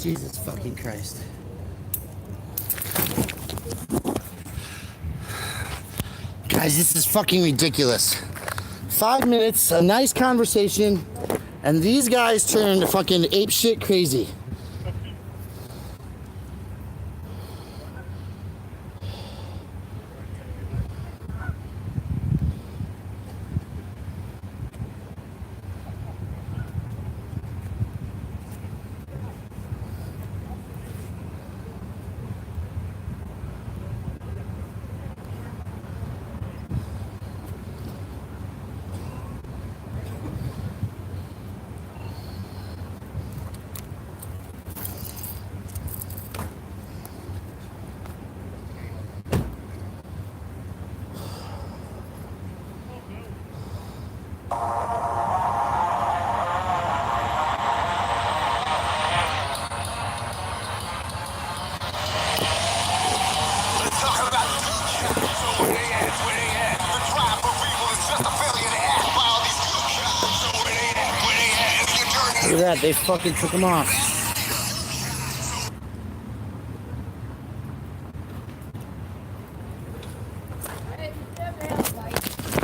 Jesus fucking Christ. Guys, this is fucking ridiculous. 5 minutes, a nice conversation, and these guys turned fucking ape shit crazy. Look at that, they fucking took him off.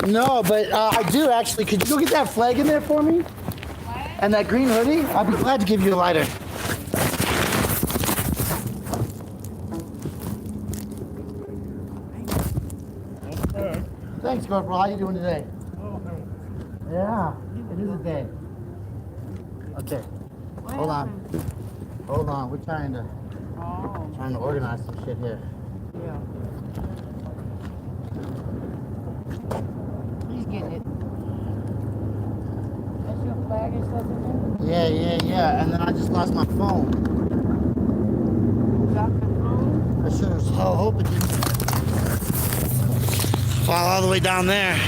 No, but I do actually. Could you go get that flag in there for me? And that green hoodie? I'd be glad to give you a lighter. Thanks, Corporal. How you doing today? Yeah, it is a day. Okay, hold on. We're trying to organize some shit here. Yeah. He's getting it. That's your flag and stuff in there? Yeah. And then I just lost my phone. You got the phone? I sure as hell hope it didn't fall all the way down there.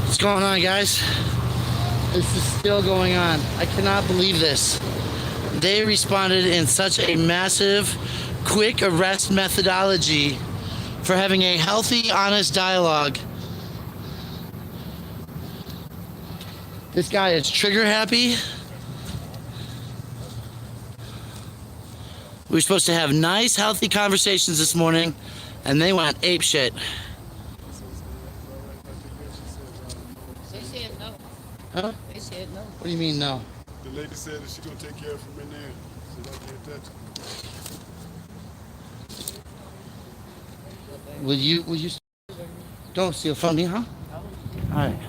What's going on, guys? This is still going on. I cannot believe this. They responded in such a massive, quick arrest methodology for having a healthy, honest dialogue. This guy is trigger happy. We were supposed to have nice, healthy conversations this morning, and they went ape shit. They said no. Huh? They said no. What do you mean no? The lady said that she's gonna take care of him in there. So don't pay attention. Will you don't steal from me, huh? All right.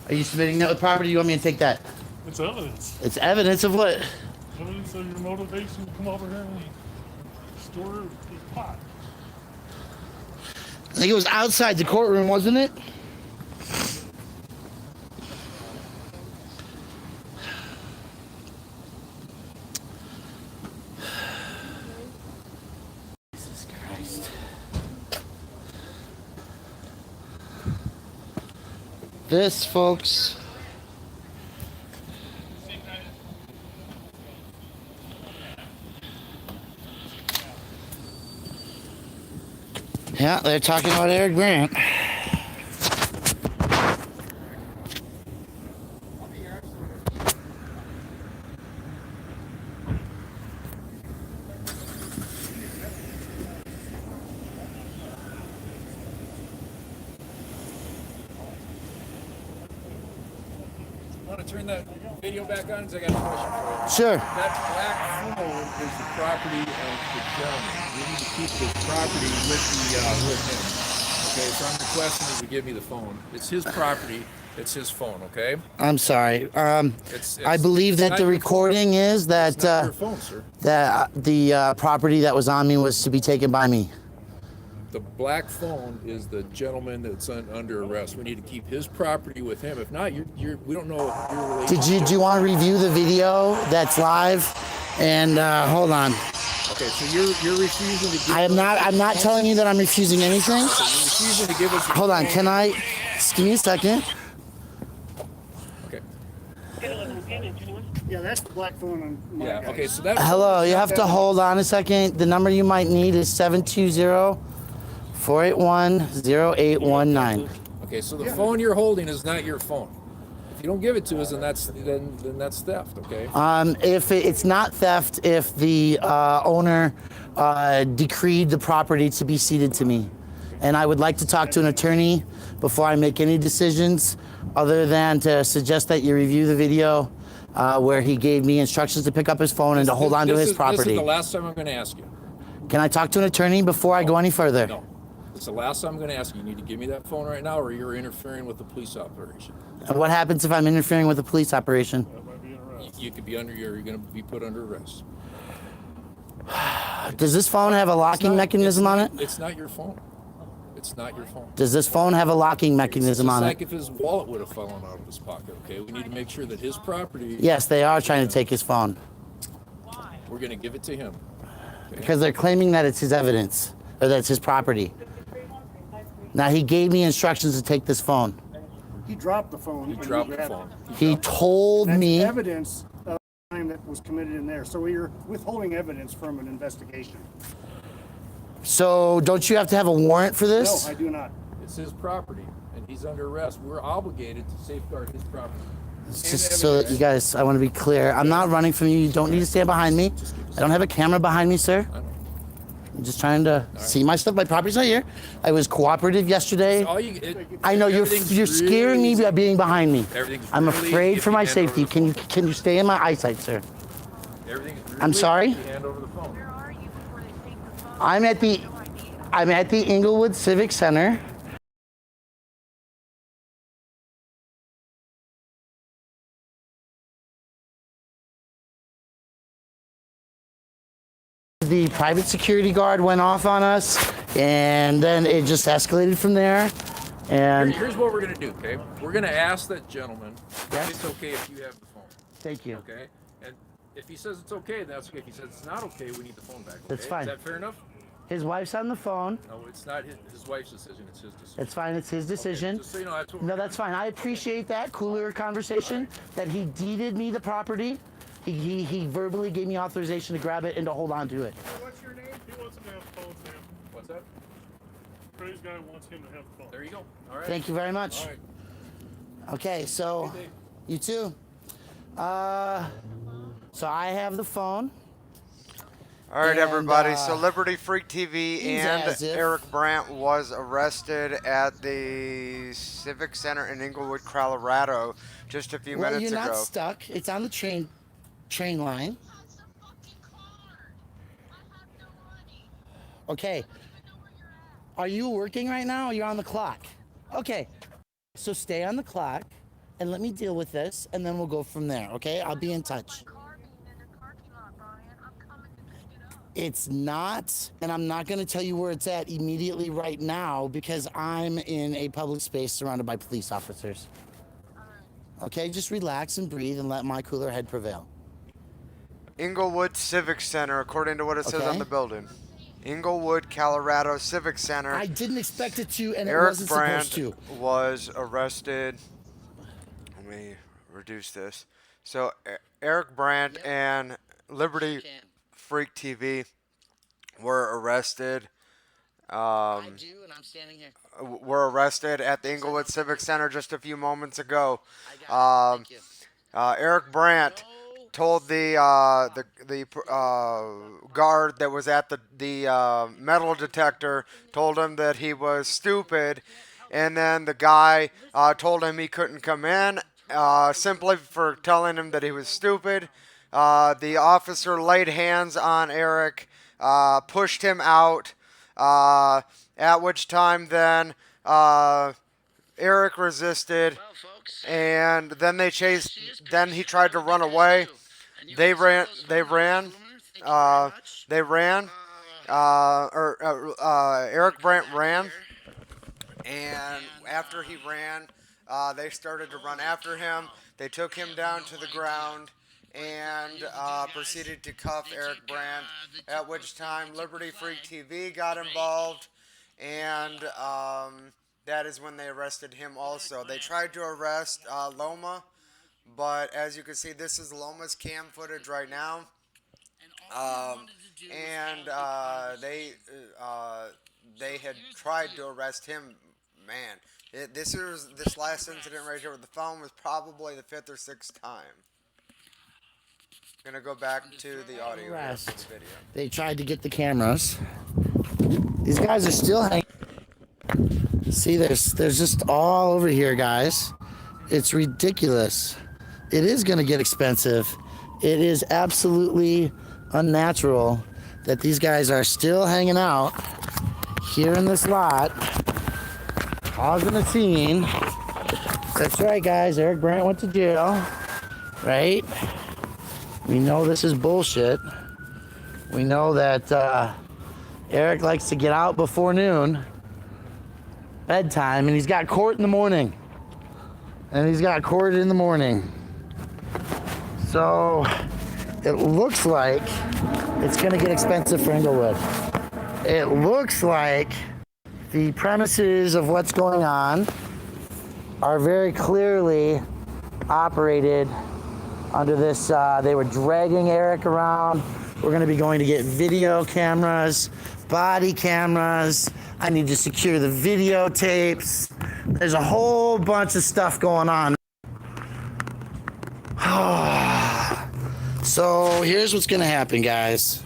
Are you submitting that with property? You want me to take that? It's evidence. It's evidence of what? Evidence of your motivation to come over here and store the pot. I think it was outside the courtroom, wasn't it? Jesus Christ. This, folks. Yeah, they're talking about Eric Brandt. Want to turn that video back on? Because I got a question for you. Sure. That black phone is the property of the gentleman. We need to keep the property with him. Okay, so I'm requesting that you give me the phone. It's his property. It's his phone. Okay. I'm sorry. It's I believe that the recording is that it's not your phone, sir. that the property that was on me was to be taken by me. The black phone is the gentleman that's under arrest. We need to keep his property with him. If not, we don't know if you're related. Do you want to review the video that's live? And hold on. Okay, so you're refusing to give. I'm not telling you that I'm refusing anything. So you're refusing to give us. Hold on. Can I? Just give me a second. Okay. Yeah, that's the black phone on my Yeah. guy's. Okay. So that. Hello, you have to hold on a second. The number you might need is 720-481-0819. Okay. So the phone you're holding is not your phone. If you don't give it to us, then that's theft. Okay. If it's not theft, if the owner decreed the property to be ceded to me. And I would like to talk to an attorney before I make any decisions, other than to suggest that you review the video where he gave me instructions to pick up his phone and to hold on to his This property. is the last time I'm going to ask you. Can I talk to an attorney before I go any further? No. It's the last time I'm going to ask you. You need to give me that phone right now, or you're interfering with the police operation. And what happens if I'm interfering with a police operation? That might be an arrest. You could be you're going to be put under arrest. Does this phone have a locking mechanism on it? It's not your phone. It's not your phone. Does this phone have a locking mechanism It's on like it? if his wallet would have fallen out of his pocket, okay? We need to make sure that his property, Yes, they are trying to take his phone we're going to give it to him. because they're claiming that it's his evidence or that it's his property. Now, he gave me instructions to take this phone. He dropped the phone. He when dropped the grabbed phone. it. He told That's me. evidence of the crime that was committed in there. So you're withholding evidence from an investigation. So, don't you have to have a warrant for No, this? I do not. It's his property, and he's under arrest. We're obligated to safeguard his property. It's just so that you guys, I want to be clear. I'm not running from you. You don't need to stand behind me. I don't have a camera behind me, sir. I know. I'm just trying to see my stuff. My property's not here. I was cooperative yesterday. I know you're scaring me by being behind me. Everything's I'm really afraid if for you my hand over safety. the Can you stay in my eyesight, sir? Everything's really I'm sorry? if you hand over the phone. I'm at the Engelwood Civic Center. The private security guard went off on us, and then it just escalated from there. And Here's what we're going to do, okay? We're going to ask that gentleman Yes. if it's okay if you have the phone, thank you. okay? And if he says it's okay, that's okay. If he says it's not okay, we need the phone back. Okay? That's fine. Is that fair enough? His wife's on the phone. No, it's not his wife's decision. It's his decision. It's fine. It's his decision. Just so you know, that's what No, that's fine. I appreciate that cooler conversation. That he deeded me the property. He verbally gave me authorization to grab it and to hold on to it. What's your name? He wants him to have the phone, Sam. What's that? Praise guy wants him to have the phone. There you go. All right. Thank you very much. All right. Okay, so Hey, Dave. you too. So I have the phone. All right, And, everybody. So Liberty Freak TV seems and as if- Eric Brandt was arrested at the Civic Center in Engelwood, Colorado, just a few Well, minutes you're ago. not stuck. It's on the train line. Okay. Are you working right now or you're on the clock? Okay. So stay on the clock and let me deal with this and then we'll go from there, okay? I'll be in touch. It's not, and I'm not going to tell you where it's at immediately right now because I'm in a public space surrounded by police officers. Okay, just relax and breathe and let my cooler head prevail. Englewood Civic Center, according to what it says Okay. on the building. Englewood, Colorado Civic Center. I didn't expect it to, and it Eric wasn't Brandt supposed to. was arrested. Let me reduce this. So Eric Brandt and Liberty Freak TV were arrested. I do, and I'm standing here. Were arrested at the Englewood Civic Center just a few moments ago. I got it. Thank you. Eric Brandt told the guard that was at the metal detector, told him that he was stupid, and then the guy told him he couldn't come in simply for telling him that he was stupid. The officer laid hands on Eric, pushed him out, at which time then Eric resisted, and then they chased. Then he tried to run away. They ran. Eric Brandt ran, and after he ran, they started to run after him. They took him down to the ground and proceeded to cuff Eric Brandt, at which time Liberty Freak TV got involved, and that is when they arrested him also. They tried to arrest Loma, But as you can see, this is Loma's cam footage right now. And they had tried to arrest him. Man, this last incident right here with the phone was probably the 5th or 6th time. Gonna go back to the audio here for the video. They tried to get the cameras. These guys are still hanging. See, there's just all over here, guys. It's ridiculous. It is gonna get expensive. It is absolutely unnatural that these guys are still hanging out here in this lot, causing a scene. That's right, guys. Eric Brandt went to jail, right? We know this is bullshit. We know that Eric likes to get out before noon, bedtime, and he's got court in the morning. So it looks like it's going to get expensive for Engelwood. It looks like the premises of what's going on are very clearly operated under this. They were dragging Eric around. We're going to be going to get video cameras, body cameras. I need to secure the videotapes. There's a whole bunch of stuff going on. So here's what's gonna happen, guys.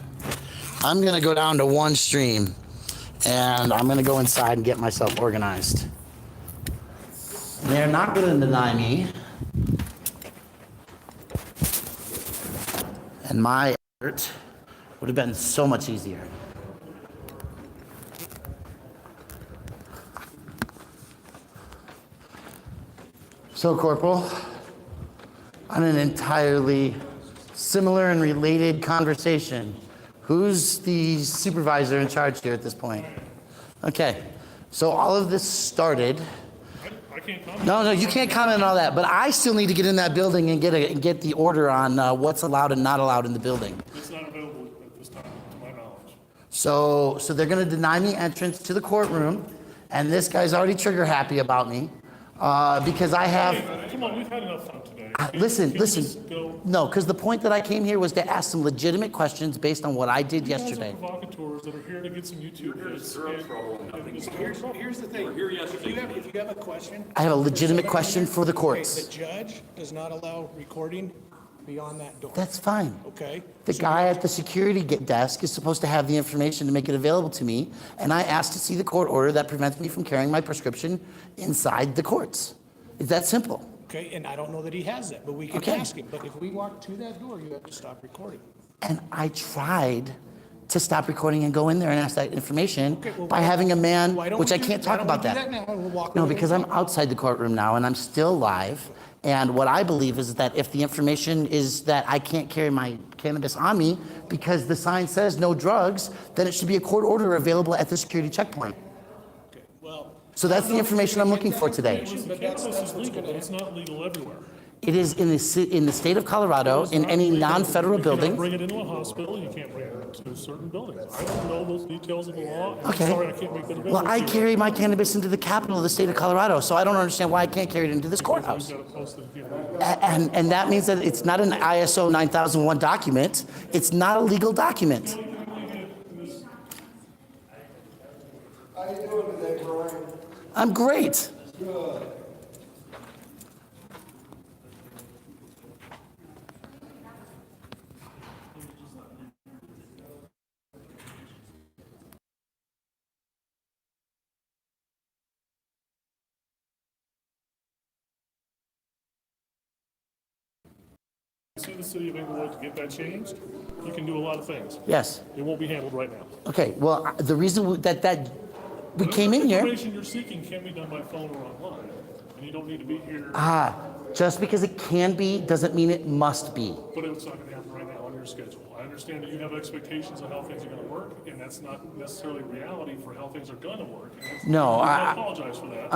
I'm gonna go down to one stream and I'm gonna go inside and get myself organized. They're not gonna deny me. And my effort would have been so much easier. So, Corporal, on an entirely similar and related conversation, who's the supervisor in charge here at this point? Okay, so all of this started. I can't comment. No, you can't comment on all that, but I still need to get in that building and get the order on what's allowed and not allowed in the building. It's not available at this time, to my knowledge. So they're going to deny me entrance to the courtroom, and this guy's already trigger happy about me because I have. Hey, come on, we've had enough fun today. Listen. Can we just go? No, because the point that I came here was to ask some legitimate questions based on what I did yesterday. You guys are provocateurs that are here to get some YouTube hits. Here's the thing. If you have a question. I have a legitimate question for the courts. The judge does not allow recording beyond that door. That's fine. Okay? The guy at the security desk is supposed to have the information to make it available to me, and I asked to see the court order that prevents me from carrying my prescription inside the courts. It's that simple. Okay, and I don't know that he has that, but we can Okay. ask him. But if we walk to that door, you have to stop recording. And I tried to stop recording and go in there and ask that information Okay, well, by having a man, why don't which we I do- can't why talk don't we about do that. now, and we'll walk No, over because and I'm outside the courtroom now and I'm still live. And what I believe is that if the information is that I can't carry my cannabis on me because the sign says no drugs, then it should be a court order available at the security checkpoint. Okay, well. So that's the information I'm looking for today. But Cannabis is legal, but it's not legal everywhere. It is in the state of Colorado, in any non-federal You cannot building. bring it into a hospital, you can't bring it into certain buildings. I don't know those details of the law, and I'm Okay. sorry I can't make that available. Well, I to you. carry my cannabis into the capital of the state of Colorado, so I don't understand why I can't carry it into this courthouse. We've got to post it again. And that means that it's not an ISO 9001 document. It's not a legal document. How you doing today, Brian? I'm great. Good. Sue the city of Engelwood to get that changed, you can do a lot of things. Yes. It won't be handled right now. Okay. Well, the reason that we came in The here. information you're seeking can be done by phone or online, and you don't need to be here, Just because it can be doesn't mean it must be. but it's not going to happen right now on your schedule. I understand that you have expectations on how things are going to work, and that's not necessarily reality for how things are going to work. And that's- No, I apologize for that.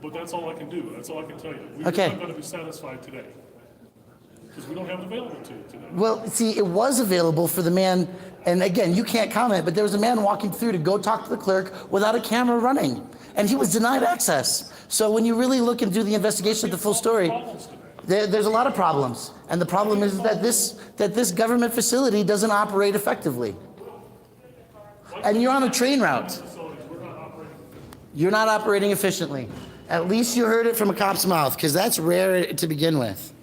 But that's all I can do. That's all I can tell you. We're Okay. not going to be satisfied today because we don't have it available to you today. Well, see, it was available for the man, and again, you can't comment, but there was a man walking through to go talk to the clerk without a camera running, and he was denied access. So when you really look and do the investigation of the full story, Problems today. There's a lot of problems, and the problem is that this government facility doesn't operate effectively. And you're on a train route. You're not operating efficiently. At least you heard it from a cop's mouth, because that's rare to begin with.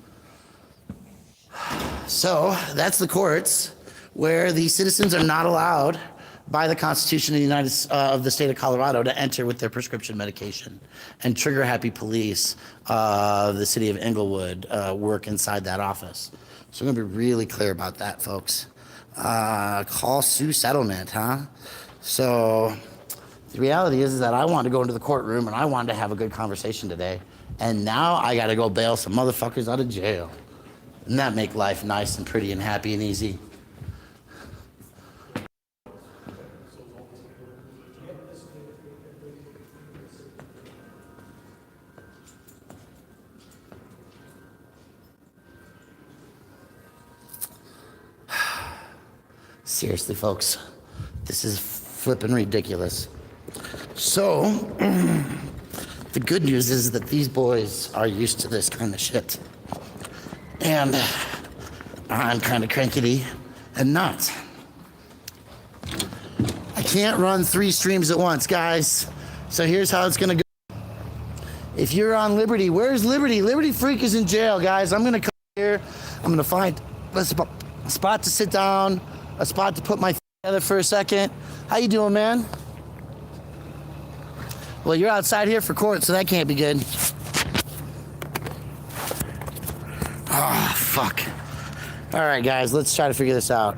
So that's the courts, where the citizens are not allowed by the Constitution of the state of Colorado to enter with their prescription medication. And trigger-happy police of the city of Engelwood work inside that office. So I'm going to be really clear about that, folks. Call sue settlement, huh? So the reality is that I wanted to go into the courtroom and I wanted to have a good conversation today. And now I got to go bail some motherfuckers out of jail. And that make life nice and pretty and happy and easy. Seriously, folks, this is flipping ridiculous. So, the good news is that these boys are used to this kind of shit. And I'm kind of crankety and not. I can't run 3 streams at once, guys. So here's how it's gonna go. If you're on Liberty, where's Liberty? Liberty Freak is in jail, guys. I'm gonna come here. I'm gonna find a spot to sit down, a spot to put my together for a second. How you doing, man? Well, you're outside here for court, so that can't be good. Oh, fuck. All right, guys, let's try to figure this out.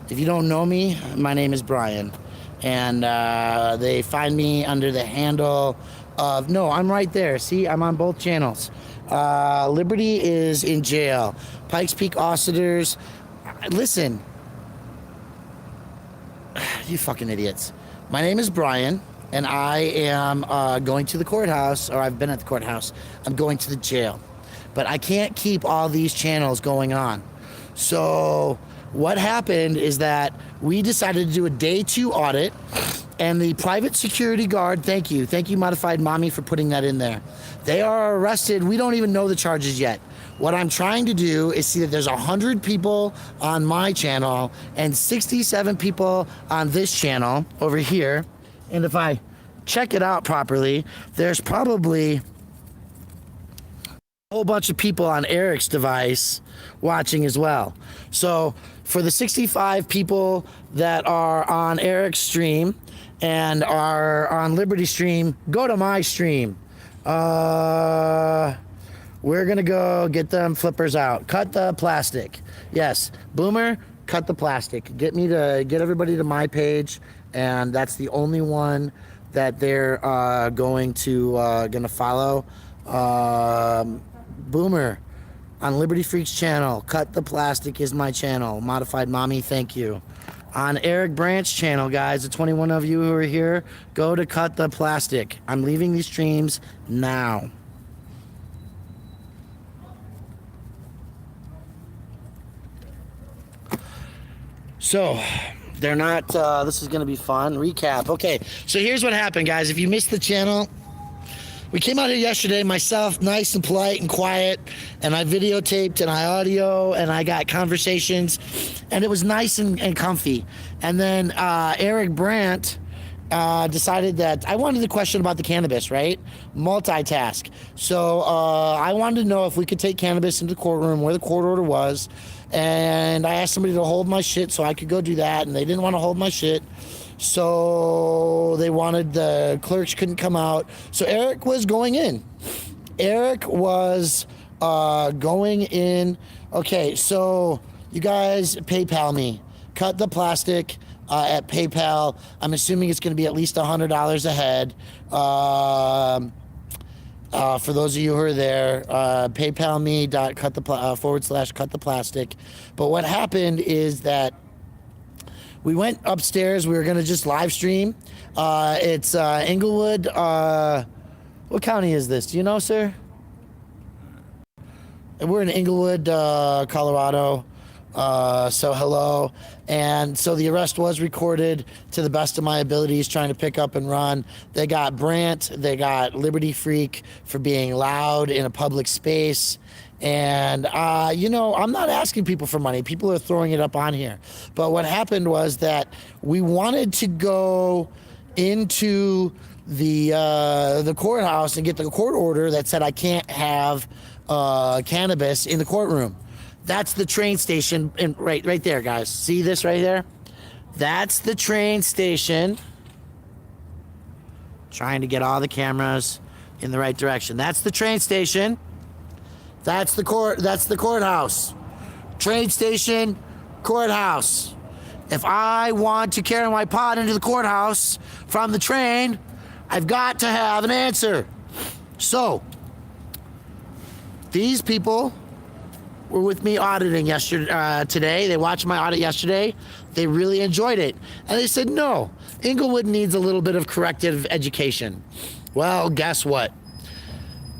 If you don't know me, my name is Brian. And they find me under the handle of... No, I'm right there. See, I'm on both channels. Liberty is in jail. Pikes Peak Osseters... Listen. You fucking idiots. My name is Brian, and I am going to the courthouse, or I've been at the courthouse. I'm going to the jail. But I can't keep all these channels going on. So what happened is that we decided to do a day 2 audit, and the private security guard, thank you Modified Mommy for putting that in there. They are arrested. We don't even know the charges yet. What I'm trying to do is see that there's 100 people on my channel and 67 people on this channel over here. And if I check it out properly, there's probably a whole bunch of people on Eric's device watching as well. So for the 65 people that are on Eric's stream and are on Liberty stream, go to my stream. We're gonna go get them flippers out. Cut the plastic. Yes, Boomer, cut the plastic. Get everybody to my page, and that's the only one that they're gonna follow. Boomer, on Liberty Freaks channel, Cut the Plastic is my channel. Modified Mommy, thank you. On Eric Brandt's channel, guys, the 21 of you who are here, go to Cut the Plastic. I'm leaving these streams now. So, they're not, this is going to be fun. Recap. Okay, so here's what happened, guys. If you missed the channel, we came out here yesterday, myself, nice and polite and quiet, and I videotaped and I audio and I got conversations, and it was nice and comfy. And then Eric Brandt decided that I wanted the question about the cannabis, right? Multitask. So I wanted to know if we could take cannabis into the courtroom where the court order was. And I asked somebody to hold my shit so I could go do that, and they didn't want to hold my shit. So they wanted, the clerks couldn't come out. So Eric was going in. Eric was going in. Okay, so you guys PayPal me. Cut the Plastic at PayPal. I'm assuming it's going to be at least $100 a head. For those of you who are there, PayPal me /cut the plastic. But what happened is that we went upstairs. We were going to just live stream. It's Engelwood. What county is this? Do you know, sir? We're in Engelwood, Colorado. So hello. And so the arrest was recorded to the best of my abilities, trying to pick up and run. They got Brandt, they got Liberty Freak for being loud in a public space. And, I'm not asking people for money. People are throwing it up on here. But what happened was that we wanted to go into the courthouse and get the court order that said I can't have cannabis in the courtroom. That's the train station, and right there, guys. See this right there? That's the train station. Trying to get all the cameras in the right direction. That's the train station. That's the court. That's the courthouse. Train station, courthouse. If I want to carry my pot into the courthouse from the train, I've got to have an answer. So, these people were with me auditing today. They watched my audit yesterday. They really enjoyed it. And they said, no, Engelwood needs a little bit of corrective education. Well, guess what?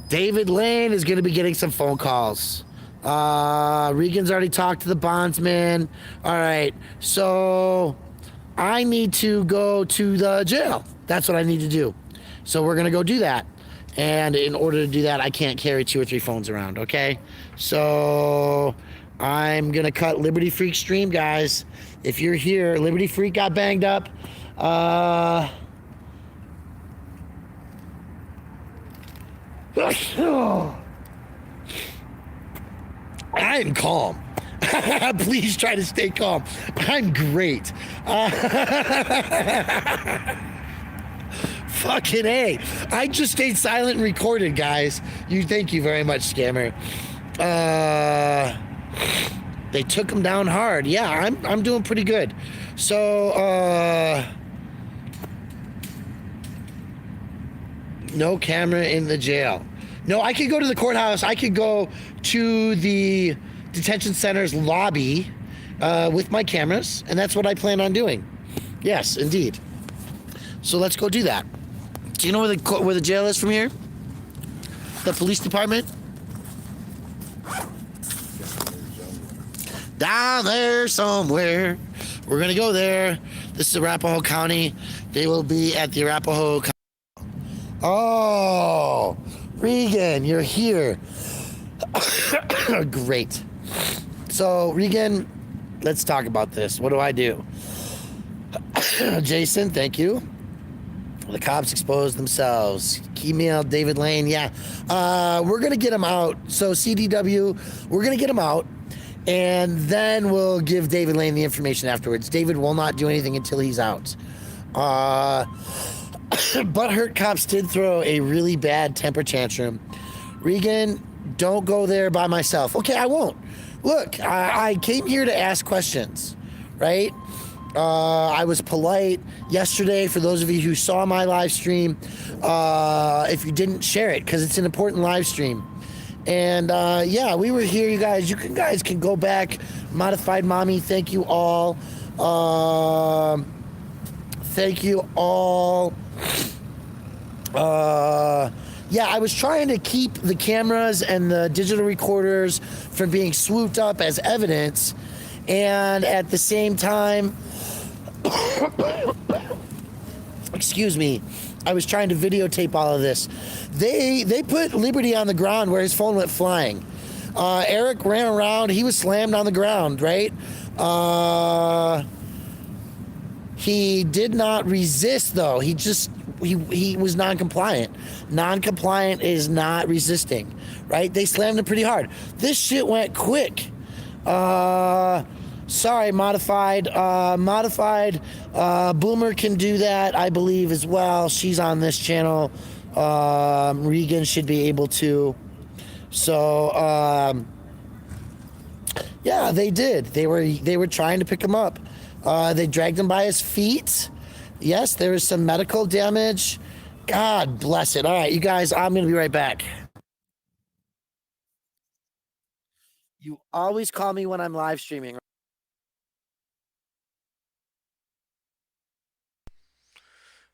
David Lane is going to be getting some phone calls. Regan's already talked to the bondsman. All right, so I need to go to the jail. That's what I need to do. So we're going to go do that. And in order to do that, I can't carry 2 or 3 phones around, okay? So I'm going to cut Liberty Freak stream, guys. If you're here, Liberty Freak got banged up. I'm calm. Please try to stay calm. I'm great. Fucking A. I just stayed silent and recorded, guys. Thank you very much, scammer. They took him down hard. Yeah, I'm doing pretty good. So, no camera in the jail. No, I could go to the courthouse. I could go to the detention center's lobby with my cameras, and that's what I plan on doing. Yes, indeed. So let's go do that. Do you know where the jail is from here? The police department? Down there somewhere. We're gonna go there. This is Arapahoe County. They will be at the Arapahoe County. Oh, Regan, you're here. Great. So, Regan, let's talk about this. What do I do? Jason, thank you. The cops exposed themselves. Email David Lane. Yeah. We're going to get him out. So, CDW, we're going to get him out. And then we'll give David Lane the information afterwards. David will not do anything until he's out. Butthurt cops did throw a really bad temper tantrum. Regan, don't go there by myself. Okay, I won't. Look, I came here to ask questions, right? I was polite yesterday for those of you who saw my live stream. If you didn't, share it because it's an important live stream. And yeah, we were here, you guys. You guys can go back. Modified Mommy, thank you all. Thank you all. Yeah, I was trying to keep the cameras and the digital recorders from being swooped up as evidence, and at the same time, excuse me, I was trying to videotape all of this. They put Liberty on the ground where his phone went flying. Eric ran around. He was slammed on the ground, right? He did not resist, though. He was non-compliant. Non-compliant is not resisting, right? They slammed him pretty hard. This shit went quick. Sorry, Modified. Boomer can do that, I believe, as well. She's on this channel. Regan should be able to. So, yeah, they did. They were trying to pick him up. They dragged him by his feet. Yes, there was some medical damage. God bless it. All right, you guys, I'm going to be right back. You always call me when I'm live streaming.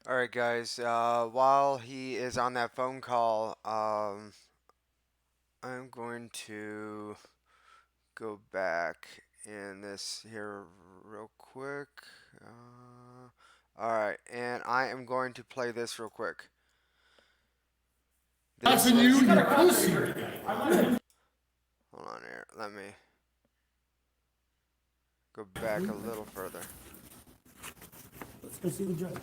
All right, guys. While he is on that phone call, I'm going to go back in this here real quick. Alright, and I am going to play this real quick. This You, is, you pussy. hold on here, let me go back a little further. Let's go see the judge.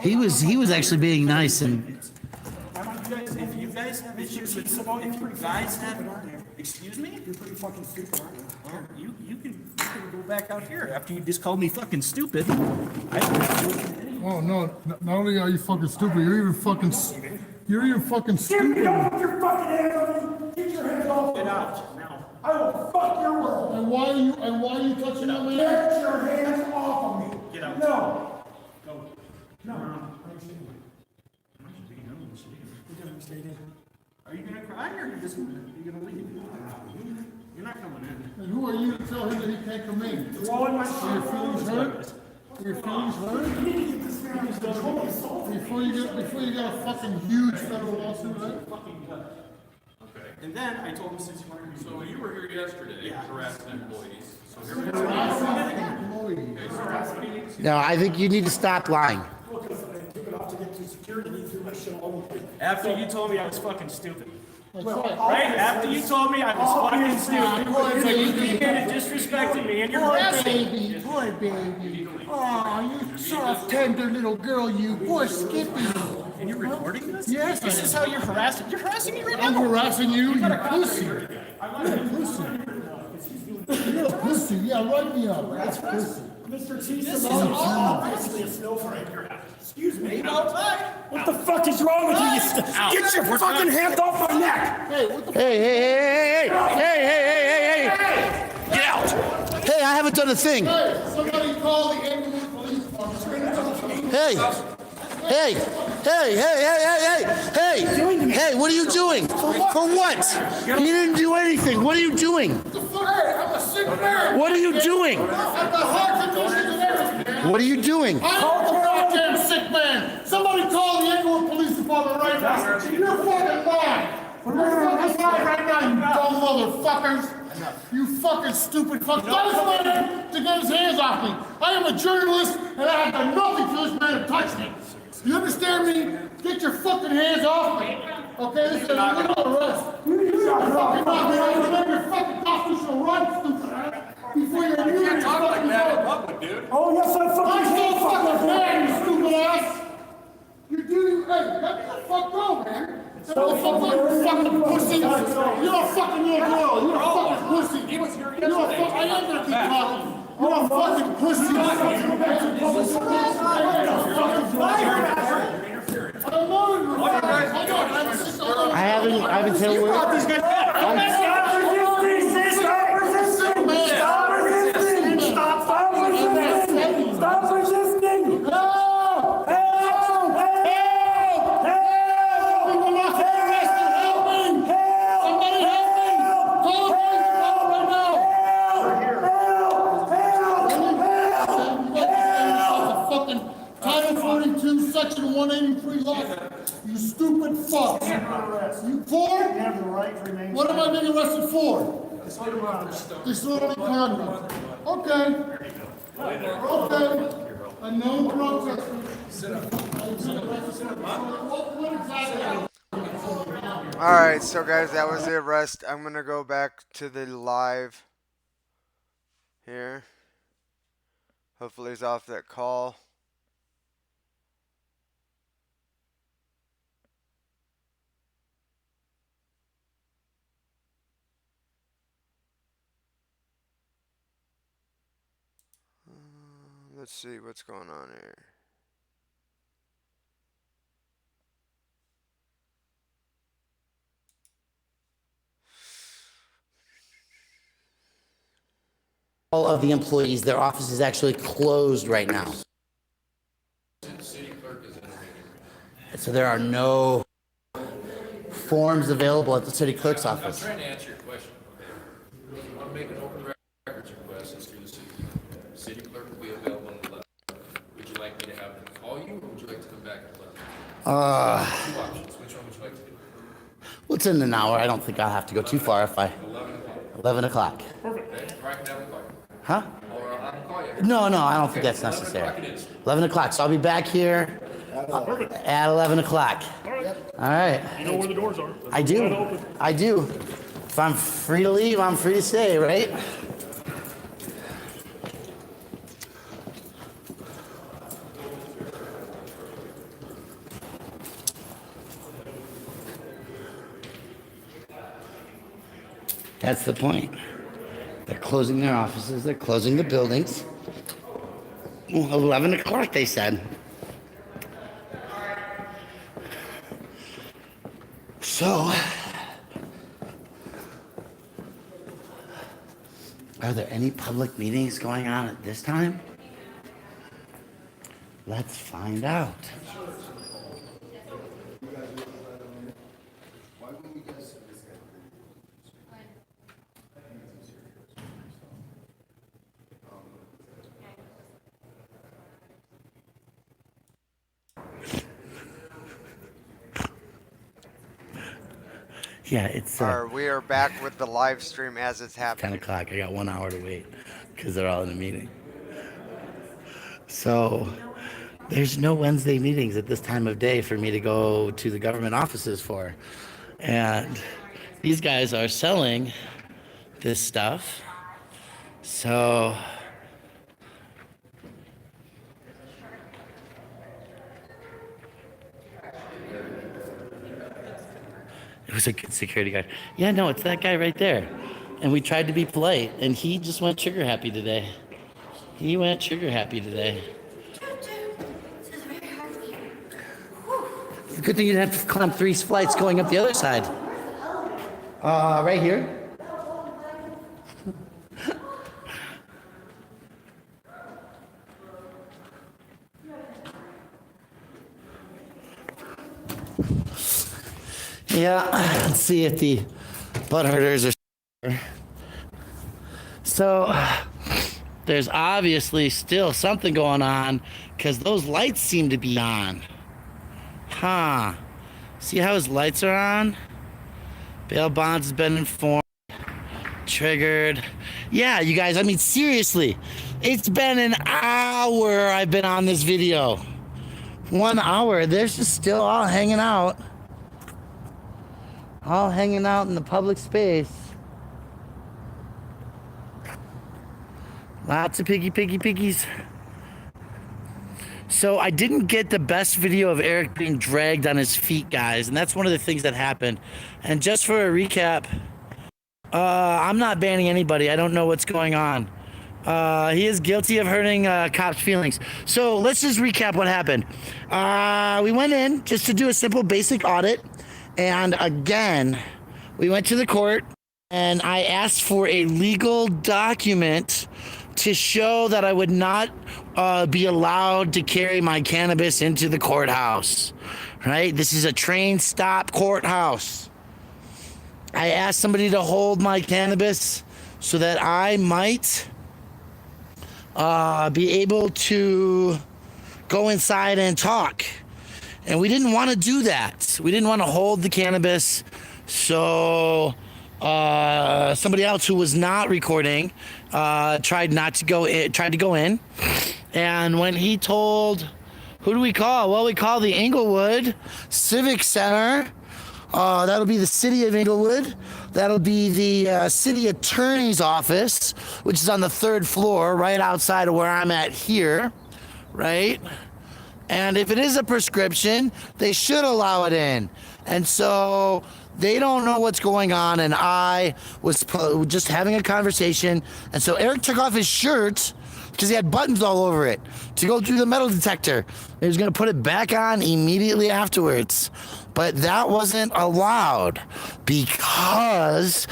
He was actually being nice and If you guys have issues with, if you guys have, excuse me? You're pretty fucking stupid, aren't you? You can go back out here after you just called me fucking stupid. Oh, no, not only are you fucking stupid, you're even fucking stupid. Get your fucking hands off me! Get your hands off me! Get out now. I will fuck your world! And why are you touching that man? Get your hands off of me! Get out. No! Go. No. Are you gonna cry or are you just gonna leave? You're not coming in. And who are you to tell him that he can't come in? Blowing my Are your feelings hurt? Are your feelings hurt? Before you get a fucking huge federal lawsuit, right? And then I told him since you wanted to. So you were here yesterday harassing employees. So here we Employees. no. I think you need to stop lying. After you told me I was fucking stupid. That's right. Right? After you told me I was fucking stupid. So you came in and disrespected me and you're harassing. Boy, baby. Oh, you soft, tender little girl, you. Boy, Skippy. And you're recording this? Yes, This is how you're harassing. You're harassing me right I'm now. harassing you, you pussy. You're a pussy. You're a pussy. Yeah, write me up. That's pussy. Mr. T, this is obviously a snowflake. Excuse me. Outside. What the fuck is wrong with you? Get your fucking hands off my neck! Hey, what the Hey! Get out! Hey, I haven't done a thing. Hey, somebody call the Engelwood Police Department. Hey, what are you doing? For what? You didn't do anything. What are you doing? Hey, I'm a sick man. What are you doing? I've got heart conditions and everything, man. What are you doing? I'm a goddamn sick man. Somebody call the Engelwood Police Department right now. You're fucking lying. You're fucking lying right now, you dumb motherfuckers. You fucking stupid fuck. Tell this man to get his hands off me. I am a journalist and I have done nothing for this man to touch me. You understand me? Get your fucking hands off me. Okay, this is a legal arrest. You need to stop fucking off me. I remember your fucking constitutional rights, stupid ass. Before you're here, talk like that in public, dude. Oh, yes, I fucking I'm so hate fucking mad, you stupid ass. You're doing, hey, let me the fuck go, man. You fucking pussy. You're a fucking little girl. You're a fucking pussy. You're a fucking, I am gonna keep talking. You're a fucking pussy. I haven't said a word. Stop resisting! Stop resisting! Stop resisting! Stop resisting! Stop resisting! Help! Help! Help! Help! Help me! Help! Somebody help me! Call the police department right now! Fucking Title 42, Section 183 law. You stupid fuck. You for? You have the right to remain. What am I being arrested for? Disorderly conduct. Okay. Okay. A known protester. What exactly? Alright, so guys, that was the arrest. I'm gonna go back to the live here. Hopefully he's off that call. Let's see what's going on here. All of the employees, their office is actually closed right now. So there are no forms available at the city clerk's office. I'm trying to answer your question, okay? If you want to make an open records request, it's through the city. Two options. Which one would you like to do? Well, it's in an hour. I don't think I'll have to go too far if I. 11 o'clock. Perfect. Okay. Or I can have a call you. Huh? Or I'll have a call you. No, I don't think that's 11 o'clock necessary. it is. 11 o'clock. So I'll be back here at 11 o'clock. All right. All right. You know where the doors are. I Wide do. open. I do. If I'm free to leave, I'm free to stay, right? That's the point. They're closing their offices. They're closing the buildings. Well, 11 o'clock, they said. So, are there any public meetings going on at this time? Let's find out. Yeah, it's We are back with the live stream as it's 10 happening. o'clock. I got 1 hour to wait because they're all in a meeting. So there's no Wednesday meetings at this time of day for me to go to the government offices for. And these guys are selling this stuff. So it was a good security guard. Yeah, no, it's that guy right there. And we tried to be polite, and he just went trigger happy today. He went trigger happy today. This is very hard to hear. It's a good thing you didn't have to climb 3 flights going up the other side. Right here. Yeah, let's see if the butt hurters are. So, there's obviously still something going on because those lights seem to be on. Huh. See how his lights are on? Bail bonds has been informed. Triggered. Yeah, you guys, I mean, seriously. It's been an hour I've been on this video. 1 hour. They're just still all hanging out. All hanging out in the public space. Lots of piggies. So I didn't get the best video of Eric being dragged on his feet, guys, and that's one of the things that happened. And just for a recap, I'm not banning anybody. I don't know what's going on. He is guilty of hurting cops' feelings. So let's just recap what happened. We went in just to do a simple basic audit. And again, we went to the court and I asked for a legal document to show that I would not be allowed to carry my cannabis into the courthouse, right? This is a train stop courthouse. I asked somebody to hold my cannabis so that I might be able to go inside and talk. And we didn't want to do that. We didn't want to hold the cannabis. So somebody else who was not recording tried to go in. And when he told, who do we call? Well, we call the Engelwood Civic Center. That'll be the city of Engelwood. That'll be the city attorney's office, which is on the 3rd floor, right outside of where I'm at here, right? And if it is a prescription, they should allow it in. And so they don't know what's going on. And I was just having a conversation. And so Eric took off his shirt because he had buttons all over it to go through the metal detector. He was going to put it back on immediately afterwards. But that wasn't allowed because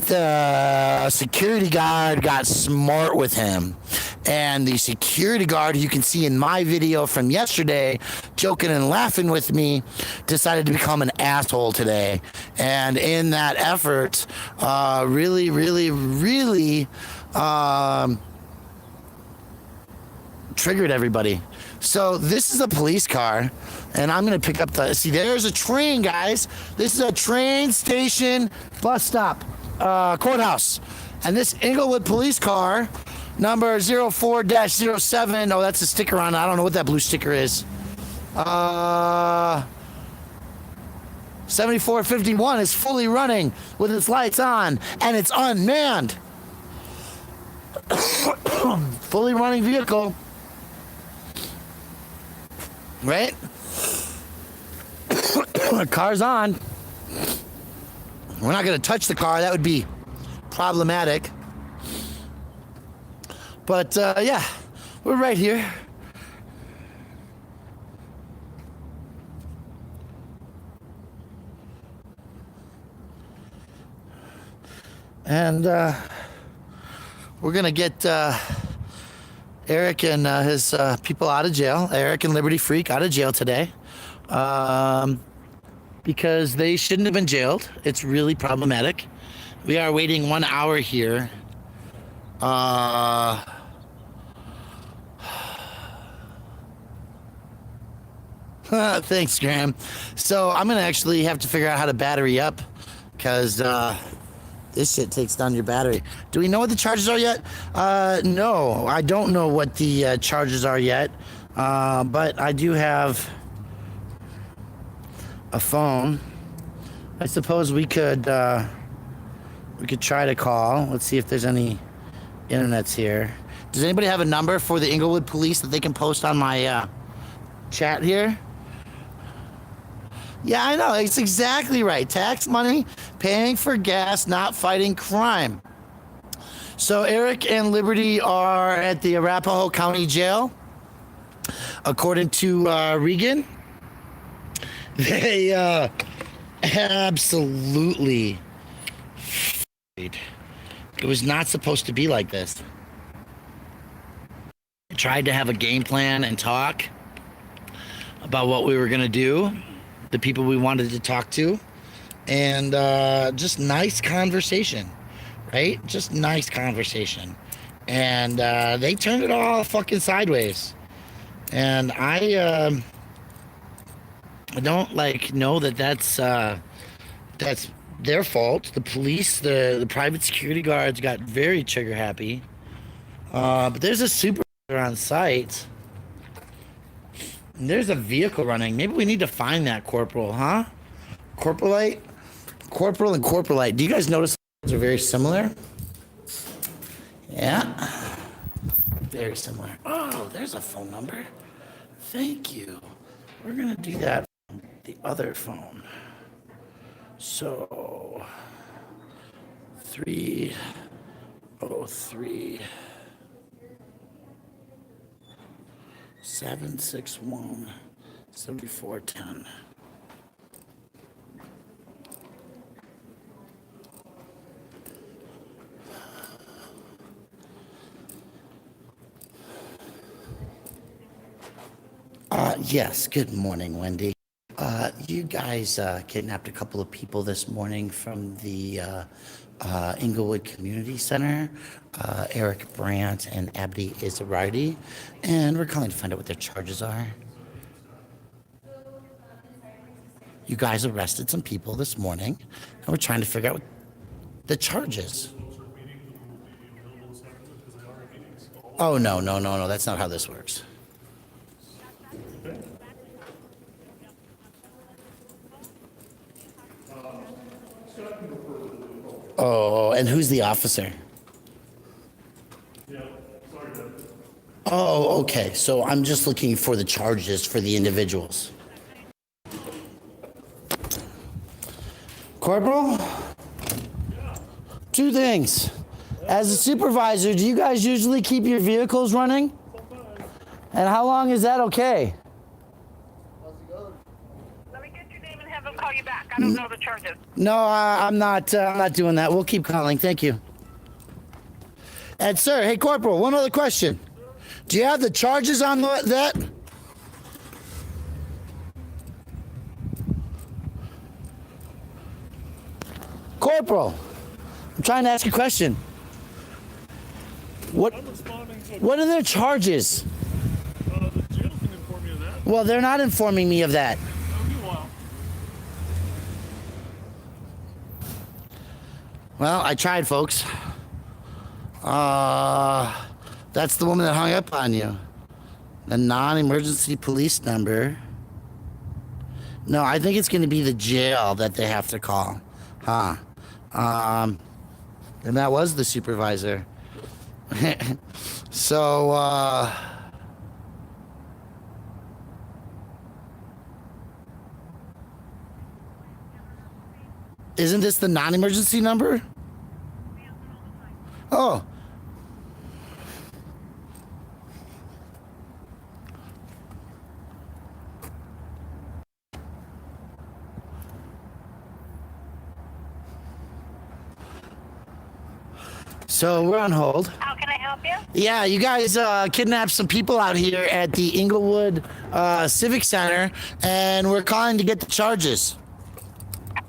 the security guard got smart with him. And the security guard, you can see in my video from yesterday, joking and laughing with me, decided to become an asshole today. And in that effort, really triggered everybody. So this is a police car, and I'm gonna pick up the. See, there's a train, guys. This is a train station bus stop, courthouse, and this Engelwood police car, number 04-07. Oh, that's a sticker on it. I don't know what that blue sticker is. 7451 is fully running with its lights on, and it's unmanned. Fully running vehicle. Right? Car's on. We're not going to touch the car. That would be problematic. But, yeah, we're right here. And we're going to get Eric and his people out of jail. Eric and Liberty Freak out of jail today. Because they shouldn't have been jailed. It's really problematic. We are waiting 1 hour here. Thanks, Graham. So I'm going to actually have to figure out how to battery up. Because this shit takes down your battery. Do we know what the charges are yet? No, I don't know what the charges are yet. But I do have a phone. I suppose we could try to call. Let's see if there's any internets here. Does anybody have a number for the Engelwood police that they can post on my chat here? Yeah, I know. It's exactly right. Tax money, paying for gas, not fighting crime. So Eric and Liberty are at the Arapahoe County Jail. According to Regan, they absolutely it was not supposed to be like this. I tried to have a game plan and talk about what we were going to do, the people we wanted to talk to, and just nice conversation, right? Just nice conversation. And they turned it all fucking sideways. And I don't know that that's their fault. The police, the private security guards got very trigger happy. But there's a supervisor on site. And there's a vehicle running. Maybe we need to find that corporal, huh? Corporalite? Corporal and corporalite. Do you guys notice they're very similar? Yeah. Very similar. Oh, there's a phone number. Thank you. We're going to do that from the other phone. So, 303 761 7410. Yes, good morning, Wendy. You guys kidnapped a couple of people this morning from the Engelwood Community Center, Eric Brandt and Abdi Izarardi, and we're calling to find out what their charges are. You guys arrested some people this morning, and we're trying to figure out what the charges. Oh, no, that's not how this works. Oh, and who's the officer? Oh, okay. So I'm just looking for the charges for the individuals. Corporal? Two things. As a supervisor, do you guys usually keep your vehicles running? And how long is that okay? Call you back. I don't know the charges. No, I'm not doing that. We'll keep calling. Thank you. And sir, hey Corporal, one other question. Do you have the charges on that? Corporal, I'm trying to ask you a question. What are their charges? The jail can Well, they're not informing me of that. Oh, you are. Well, I tried, folks. That's the woman that hung up on you. The non-emergency police number. No, I think it's going to be the jail that they have to call. Huh. And that was the supervisor. So, isn't this the non-emergency number? Oh. So we're on hold. How can I help you? Yeah, you guys kidnapped some people out here at the Engelwood Civic Center, and we're calling to get the charges.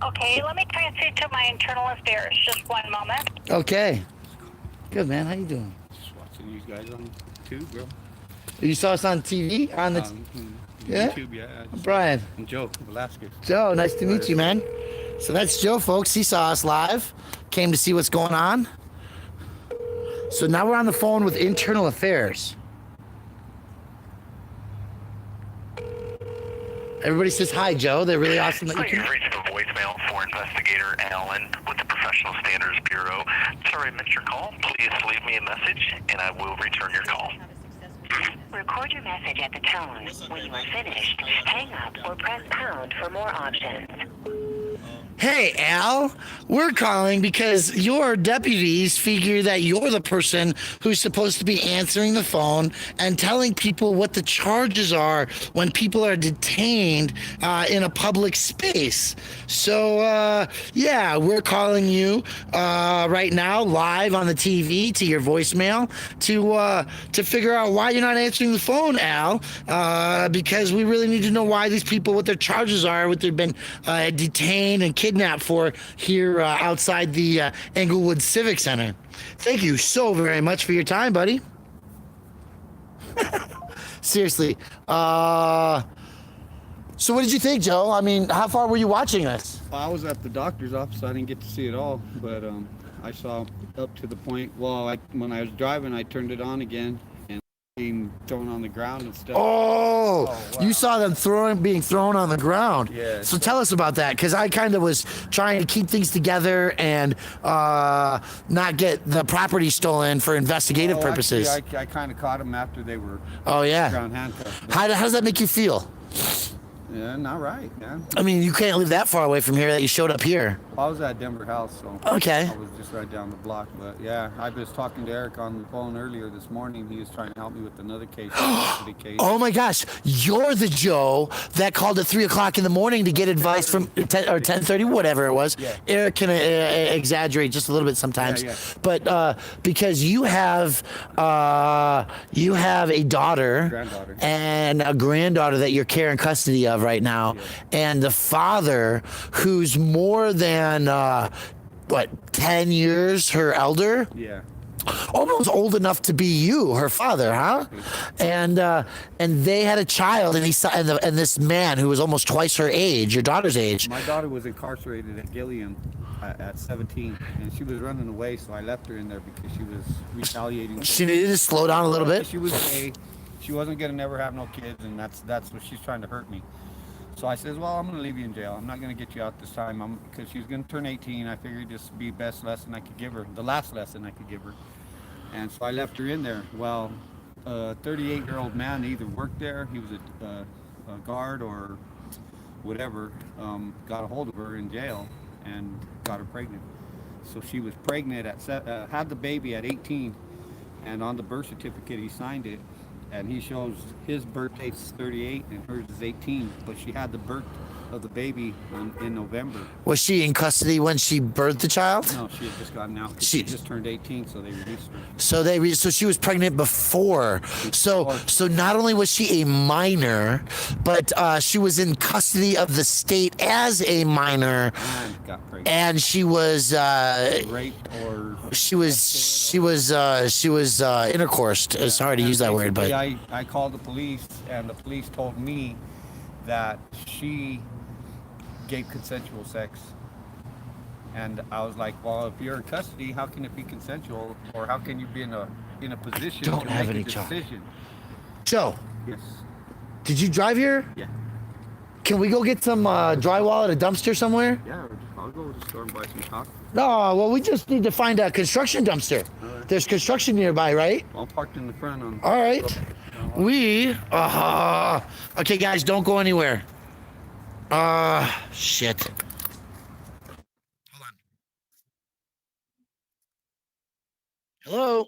Okay, let me transfer you to my internal affairs. Just one moment. Okay. Good, man. How you doing? Just watching you guys on YouTube, bro. You saw us on TV? On the yeah? YouTube, yeah. Brian. I'm Joe Velasquez. Joe, nice to meet you, man. So that's Joe, folks. He saw us live. Came to see what's going on. So now we're on the phone with Internal Affairs. Everybody says hi, Joe. They're really awesome that you You've can. reached the voicemail for Investigator Allen with the Professional Standards Bureau. Sorry I missed your call. Please leave me a message and I will return your call. Record your message at the tone. When you are finished, hang up or press pound for more options. Hey, Al, we're calling because your deputies figure that you're the person who's supposed to be answering the phone and telling people what the charges are when people are detained in a public space. So, yeah, we're calling you right now live on the TV to your voicemail to figure out why you're not answering the phone, Al, because we really need to know why these people, what their charges are, what they've been detained and kidnapped for here outside the Engelwood Civic Center. Thank you so very much for your time, buddy. Seriously. So what did you think, Joe? I mean, how far were you watching this? I was at the doctor's office. I didn't get to see it all, but I saw up to the point. Well, when I was driving, I turned it on again and being thrown on the ground and stuff. Oh, wow. You saw them being thrown on the ground. Yeah. So tell us about that, because I kind of was trying to keep things together and not get the property stolen for investigative purposes. Actually, I kind of caught them after they were ground handcuffed. How does that make you feel? Yeah, not right, yeah. I mean, you can't live that far away from here that you showed up here. I was at Denver House, so okay. I was just right down the block. But yeah, I was talking to Eric on the phone earlier this morning. He was trying to help me with another case. Oh my gosh, you're the Joe that called at 3 o'clock in the morning to get advice from 10 or 10:30, whatever it was. Yeah. Eric can exaggerate just a little bit sometimes, but because you have a daughter and a granddaughter that you're carrying custody of right now, and the father who's more than 10 years her elder. Yeah. Almost old enough to be you, her father, huh? And they had a child, and and this man who was almost twice her age, your daughter's age. My daughter was incarcerated at Gilliam at 17, and she was running away, so I left her in there because she was retaliating. She needed to slow down a little bit. She was gay. She wasn't gonna never have no kids, and that's what she's trying to hurt me. So I says, well, I'm gonna leave you in jail. I'm not gonna get you out this time, because she's gonna turn 18. I figured this would be the best lesson I could give her, the last lesson I could give her. And so I left her in there. Well, a 38-year-old man either worked there, he was a guard or whatever, got a hold of her in jail and got her pregnant. So she was pregnant had the baby at 18, and on the birth certificate he signed it, and he shows his birth date's 38 and hers is 18, but she had the birth of the baby in November. Was she in custody when she birthed the child? No, she had just gotten out. She just turned 18, so they released her. So she was pregnant before. So not only was she a minor, but she was in custody of the state as a minor, And got pregnant. and she was Raped or she was intercoursed. Sorry to use that word, but I called the police, and the police told me that she gave consensual sex. And I was like, well, if you're in custody, how can it be consensual, or how can you be in a position Don't to have make any a decision? Joe, Yes. did you drive here? Yeah. Can we go get some drywall at a dumpster somewhere? Yeah, I'll go to the store and buy some coffee. No, well, we just need to find a construction dumpster. Alright. There's construction nearby, right? I'm parked in the front on. All right. Okay, guys, don't go anywhere. Shit. Hold on. Hello?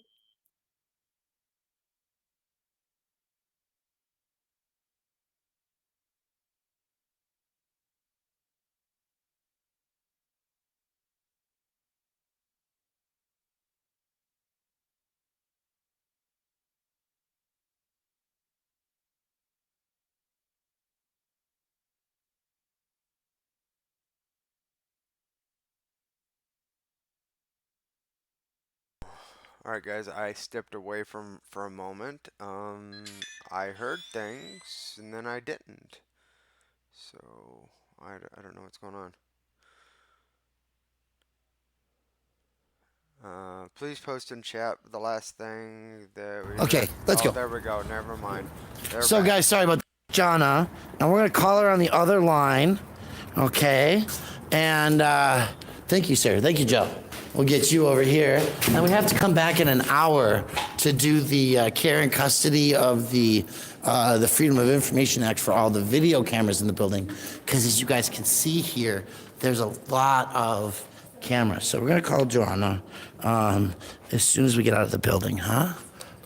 All right, guys. I stepped away for a moment. I heard things and then I didn't. So I don't know what's going on. Please post in chat the last thing that we Okay, let's go. There we go. Never mind. So, guys, sorry about Jonna. Now we're going to call her on the other line. Okay? And thank you, sir. Thank you, Joe. We'll get you over here. And we have to come back in an hour to do the care and custody of the Freedom of Information Act for all the video cameras in the building. Because as you guys can see here, there's a lot of cameras. So we're going to call Joanna as soon as we get out of the building, huh?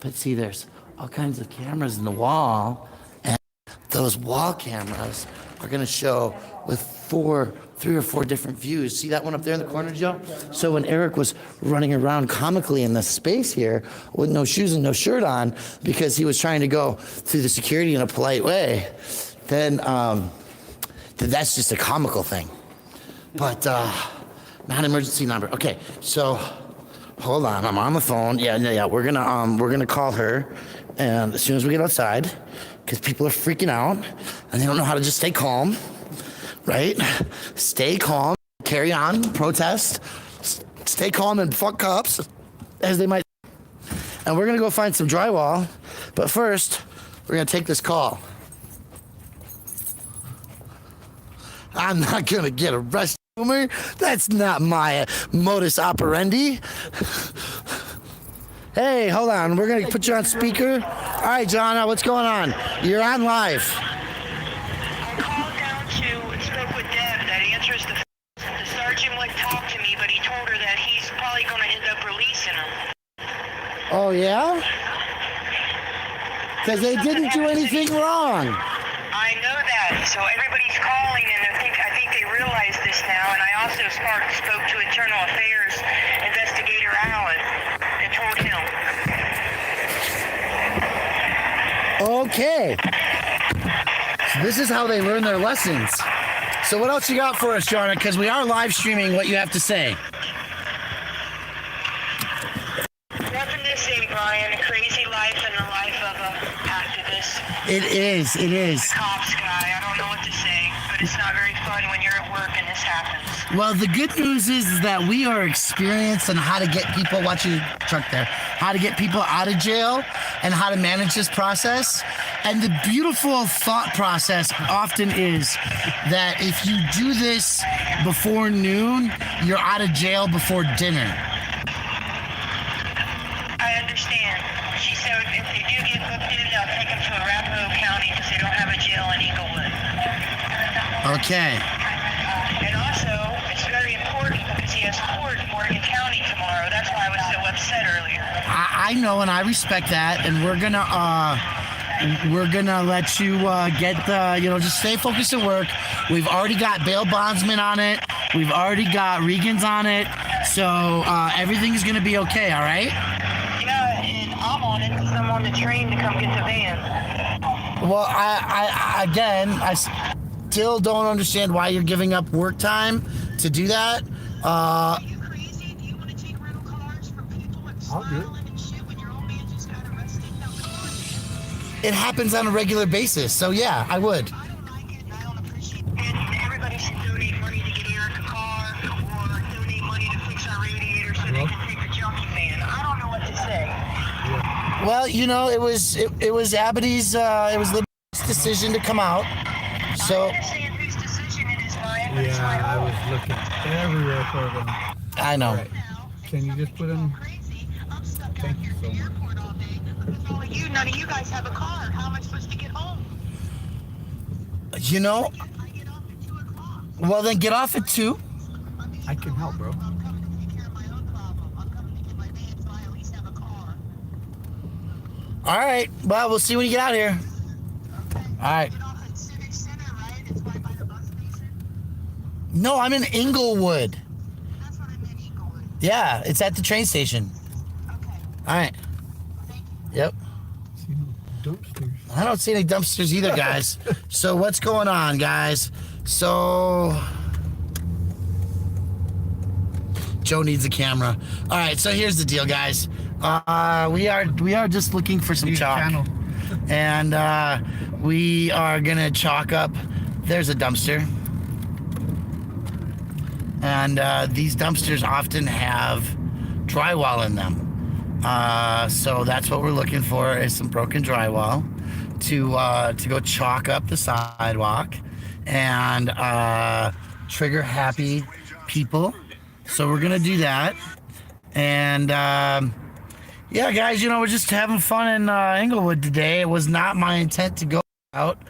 But see, there's all kinds of cameras in the wall. And those wall cameras are going to show with 3 or 4 different views. See that one up there in the corner, Joe? So when Eric was running around comically in the space here with no shoes and no shirt on because he was trying to go through the security in a polite way, then that's just a comical thing. But non-emergency number. Okay, so hold on. I'm on the phone. Yeah. We're gonna call her, and as soon as we get outside, because people are freaking out and they don't know how to just stay calm. Right? Stay calm, carry on, protest, stay calm and fuck cops, as they might. And we're gonna go find some drywall, but first, we're gonna take this call. I'm not gonna get arrested, Homer. That's not my modus operandi. Hey, hold on, we're gonna put you on speaker. All right, Jonna, what's going on? You're on live. The sergeant would talk to me, but he told her that he's probably going to end up releasing him. Oh, yeah? Because they didn't do anything wrong. I know that, so everybody's calling, and I think they realize this now, and I also spoke to Internal Affairs Investigator Allen and told him. Okay. So this is how they learn their lessons. So what else you got for us, Jonna? Because we are live streaming what you have to say. Nothing to say, Brian. A crazy life and the life of an activist. It is. A cops guy. I don't know what to say, but it's not very fun when you're at work and this happens. Well, the good news is that we are experienced in how to get people, watch your truck there, how to get people out of jail and how to manage this process. And the beautiful thought process often is that if you do this before noon, you're out of jail before dinner. I understand. She said if they do get booked in, they'll take them to Arapahoe County because they don't have a jail in Engelwood. Okay. And also, it's very important because he has court in Morgan County tomorrow. That's why I was so upset earlier. I know, and I respect that, and we're gonna we're gonna let you get the, just stay focused at work. We've already got bail bondsman on it. We've already got Regan's on it. So everything's gonna be okay. All right. Yeah, and I'm on it because I'm on the train to come get the van. Well, I still don't understand why you're giving up work time to do that. I'll do it. It happens on a regular basis, so yeah, I would. And everybody should donate money to get Eric a car or donate money to fix our radiator so they can take the junkie van. I don't know what to say. Well, it was Abbott's, it was Liberty's decision to come out. So. I understand whose decision it is, Brian, but it's Yeah, my I own. was looking everywhere for them. I know. Right. Can you just put them? Thank you so much. None of you guys have a car. How am I supposed to get home? Well, then get off at 2. I can help, bro. All right. Well, we'll see when you get out here. All right. No, I'm in Engelwood. Yeah, it's at the train station. All right. Yep. See no dumpsters. I don't see any dumpsters either, guys. So what's going on, guys? So Joe needs a camera. All right, so here's the deal, guys. We are just looking for some chalk, and we are gonna chalk up. There's a dumpster, and these dumpsters often have drywall in them. So that's what we're looking for, is some broken drywall to go chalk up the sidewalk and trigger happy people. So we're gonna do that. And yeah, guys, we're just having fun in Engelwood today. It was not my intent to go out,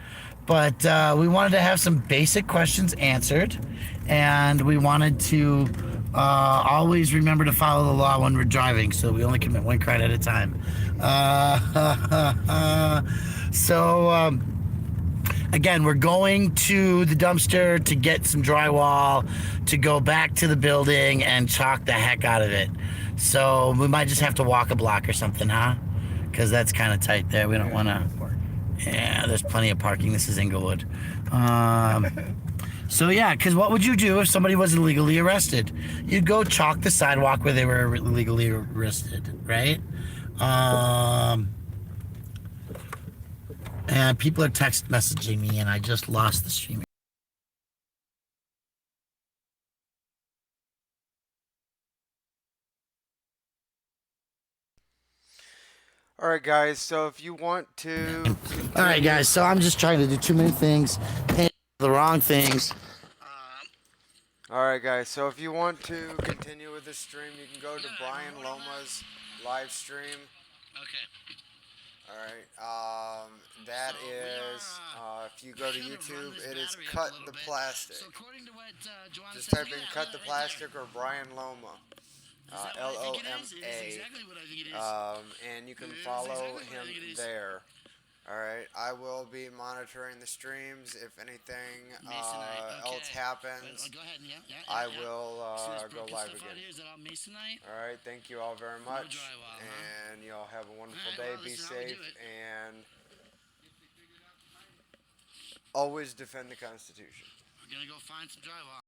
but we wanted to have some basic questions answered, and we wanted to always remember to follow the law when we're driving, so we only commit one crime at a time. So again, we're going to the dumpster to get some drywall to go back to the building and chalk the heck out of it. So we might just have to walk a block or something, huh? Because that's kind of tight there. We don't want to. Yeah, there's plenty of parking. This is Engelwood. So yeah, because what would you do if somebody was illegally arrested? You'd go chalk the sidewalk where they were illegally arrested, right? And people are text messaging me, and I just lost the stream. All right, guys. So if you want to. All right, guys. So I'm just trying to do too many things, the wrong things. All right, guys. So if you want to continue with this stream, you can go to Brian Loma's live stream. Okay. All right. That is, if you go to YouTube, it is Cut the Plastic. So according to what Just type in Cut the Plastic or Brian Loma. Loma. And you can follow him there. All right. I will be monitoring the streams. If anything else happens, I will go live again. All right. Thank you all very much. And you all have a wonderful day. Be safe. And always defend the Constitution. We're going to go find some drywall.